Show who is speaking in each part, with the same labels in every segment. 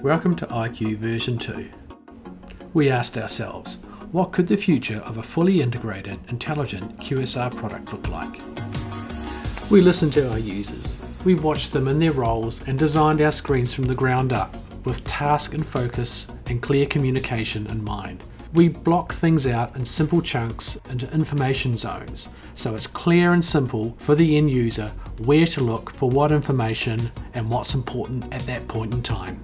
Speaker 1: Welcome to Eyecue version 2. We asked ourselves, what could the future of a fully integrated, intelligent QSR product look like? We listened to our users. We watched them in their roles and designed our screens from the ground up, with task and focus and clear communication in mind. We block things out in simple chunks into information zones, so it's clear and simple for the end user where to look for what information and what's important at that point in time.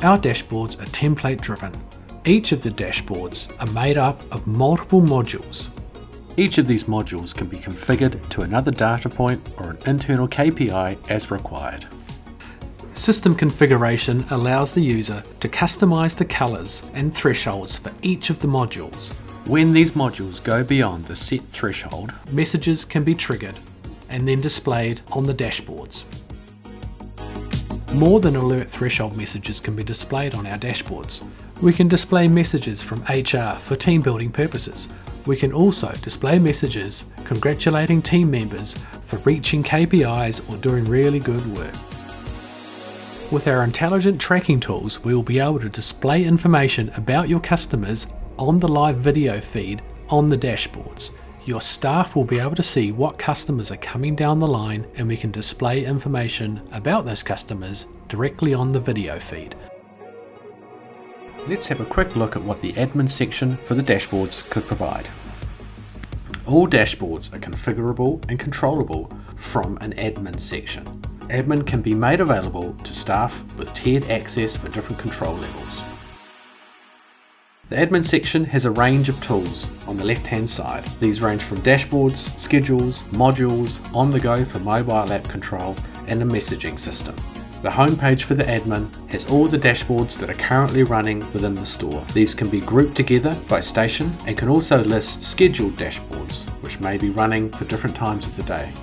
Speaker 1: Our dashboards are template driven. Each of the dashboards are made up of multiple modules. Each of these modules can be configured to another data point or an internal KPI as required. System configuration allows the user to customize the colors and thresholds for each of the modules. When these modules go beyond the set threshold, messages can be triggered and then displayed on the dashboards. More than alert threshold messages can be displayed on our dashboards. We can display messages from HR for team building purposes. We can also display messages congratulating team members for reaching KPIs or doing really good work. With our intelligent tracking tools, we will be able to display information about your customers on the live video feed on the dashboards. Your staff will be able to see what customers are coming down the line, and we can display information about those customers directly on the video feed. Let's have a quick look at what the admin section for the dashboards could provide. All dashboards are configurable and controllable from an admin section. Admin can be made available to staff with tiered access for different control levels. The admin section has a range of tools on the left-hand side. These range from dashboards, schedules, modules, on the go for mobile app control, and a messaging system. The homepage for the admin has all the dashboards that are currently running within the store. These can be grouped together by station and can also list scheduled dashboards, which may be running for different times of the day.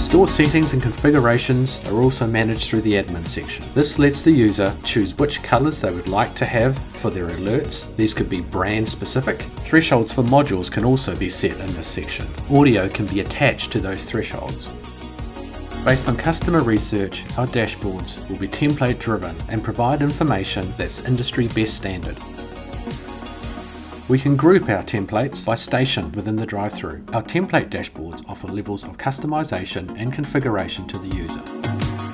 Speaker 1: Store settings and configurations are also managed through the admin section. This lets the user choose which colors they would like to have for their alerts. These could be brand specific. Thresholds for modules can also be set in this section. Audio can be attached to those thresholds. Based on customer research, our dashboards will be template driven and provide information that's industry best standard. We can group our templates by station within the drive-thru. Our template dashboards offer levels of customization and configuration to the user.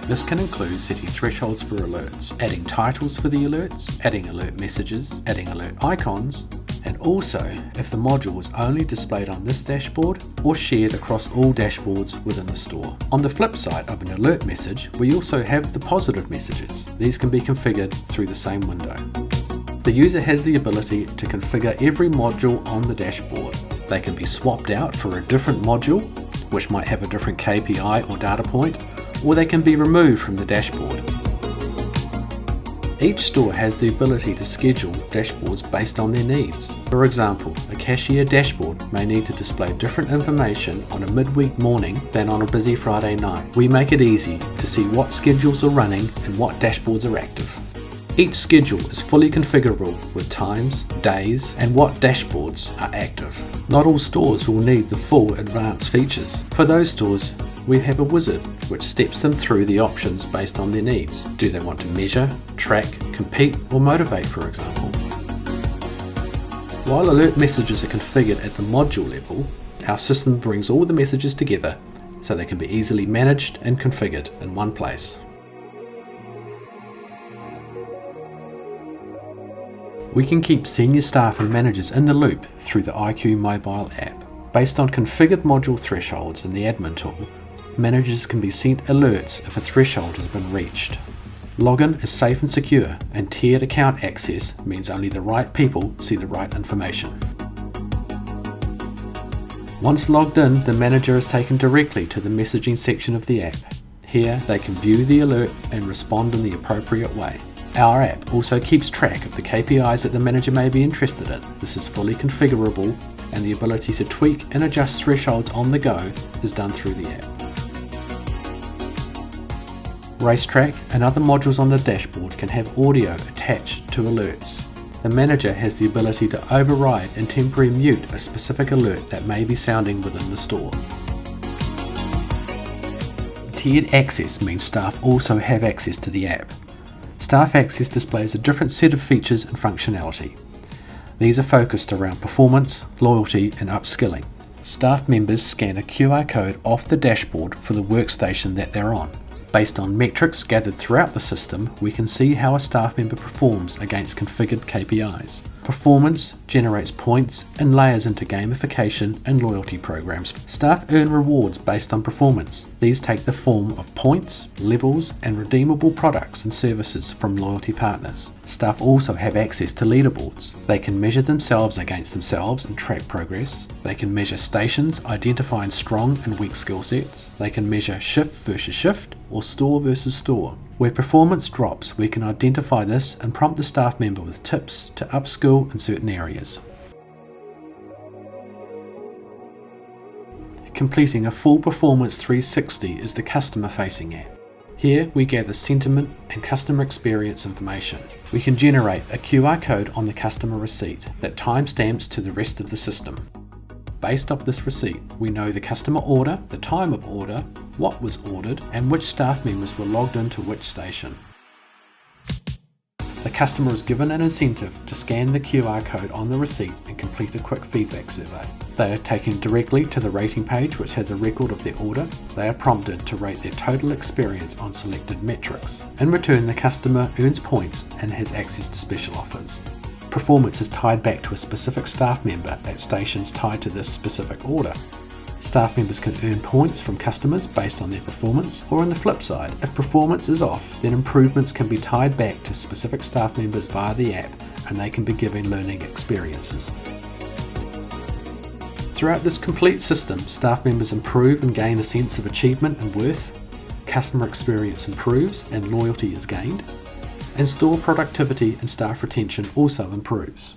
Speaker 1: This can include setting thresholds for alerts, adding titles for the alerts, adding alert messages, adding alert icons, and also if the module is only displayed on this dashboard or shared across all dashboards within the store. On the flip side of an alert message, we also have the positive messages. These can be configured through the same window. The user has the ability to configure every module on the dashboard. They can be swapped out for a different module, which might have a different KPI or data point, or they can be removed from the dashboard. Each store has the ability to schedule dashboards based on their needs. For example, a cashier dashboard may need to display different information on a midweek morning than on a busy Friday night. We make it easy to see what schedules are running and what dashboards are active. Each schedule is fully configurable with times, days, and what dashboards are active. Not all stores will need the full advanced features. For those stores, we have a wizard which steps them through the options based on their needs. Do they want to measure, track, compete, or motivate, for example? While alert messages are configured at the module level, our system brings all the messages together so they can be easily managed and configured in one place. We can keep senior staff and managers in the loop through the Eyecue mobile app. Based on configured module thresholds in the admin tool, managers can be sent alerts if a threshold has been reached. Login is safe and secure, and tiered account access means only the right people see the right information. Once logged in, the manager is taken directly to the messaging section of the app. Here they can view the alert and respond in the appropriate way. Our app also keeps track of the KPIs that the manager may be interested in. This is fully configurable, and the ability to tweak and adjust thresholds on the go is done through the app. Racetrack and other modules on the dashboard can have audio attached to alerts. The manager has the ability to override and temporarily mute a specific alert that may be sounding within the store. Tiered access means staff also have access to the app. Staff access displays a different set of features and functionality. These are focused around performance, loyalty, and upskilling. Staff members scan a QR code off the dashboard for the workstation that they're on. Based on metrics gathered throughout the system, we can see how a staff member performs against configured KPIs. Performance generates points and layers into gamification and loyalty programs. Staff earn rewards based on performance. These take the form of points, levels, and redeemable products and services from loyalty partners. Staff also have access to leaderboards. They can measure themselves against themselves and track progress. They can measure stations, identifying strong and weak skill sets. They can measure shift versus shift or store versus store. Where performance drops, we can identify this and prompt the staff member with tips to upskill in certain areas. Completing a full Performance 360 is the customer-facing app. Here we gather sentiment and customer experience information. We can generate a QR code on the customer receipt that timestamps to the rest of the system. Based off this receipt, we know the customer order, the time of order, what was ordered, and which staff members were logged into which station. The customer is given an incentive to scan the QR code on the receipt and complete a quick feedback survey. They are taken directly to the rating page, which has a record of their order. They are prompted to rate their total experience on selected metrics. In return, the customer earns points and has access to special offers. Performance is tied back to a specific staff member at stations tied to this specific order. Staff members can earn points from customers based on their performance, or on the flip side, if performance is off, then improvements can be tied back to specific staff members via the app and they can be given learning experiences. Throughout this complete system, staff members improve and gain a sense of achievement and worth, customer experience improves and loyalty is gained, and store productivity and staff retention also improves.